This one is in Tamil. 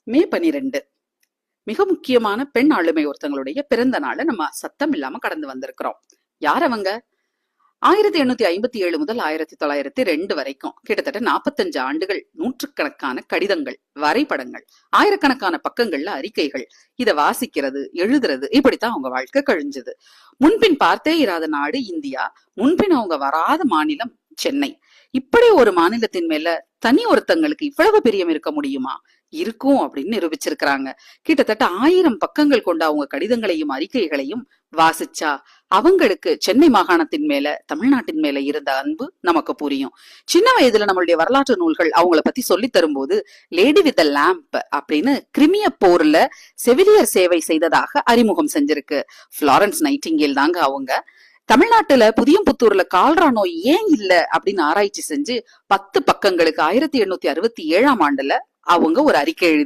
மே 12 மிக முக்கியமான பெண் ஆளுமை ஒருத்தங்களுடைய பிறந்த நாளை நம்ம சத்தம் இல்லாம கடந்து வந்திருக்கிறோம். யார் அவங்க? 1857 முதல் 1902 வரைக்கும் கிட்டத்தட்ட 45 ஆண்டுகள், நூற்றுக்கணக்கான கடிதங்கள், வரைபடங்கள், ஆயிரக்கணக்கான பக்கங்கள்ல அறிக்கைகள், இத வாசிக்கிறது, எழுதுறது, இப்படித்தான் அவங்க வாழ்க்கை கழிஞ்சது. முன்பின் பார்த்தே இராத நாடு இந்தியா, முன்பின் அவங்க வராத மாநிலம் சென்னை. இப்படி ஒரு மாநிலத்தின் மேல தனி ஒருத்தங்களுக்கு இவ்வளவு பிரியம் இருக்க முடியுமா? இருக்கும் அப்படின்னு நிரூபிச்சிருக்கிறாங்க. கிட்டத்தட்ட 1000 பக்கங்கள் கொண்ட அவங்க கடிதங்களையும் அறிக்கைகளையும் வாசிச்சா அவங்களுக்கு சென்னை மாகாணத்தின் மேல, தமிழ்நாட்டின் மேல இருந்த அன்பு நமக்கு புரியும். சின்ன வயதுல நம்மளுடைய வரலாற்று நூல்கள் அவங்கள பத்தி சொல்லி தரும்போது லேடி வித் லேம்ப் அப்படின்னு கிரிமிய போர்ல செவிலியர் சேவை செய்ததாக அறிமுகம் செஞ்சிருக்கு. பிளாரன்ஸ் நைட்டிங்கேல் தாங்க அவங்க. தமிழ்நாட்டுல புதியம்புத்தூர்ல கால்ரா நோய் ஏன் இல்ல அப்படின்னு ஆராய்ச்சி செஞ்சு 10 பக்கங்களுக்கு 1867 ஆண்டுல அவங்க ஒரு அறிக்கை எழுதி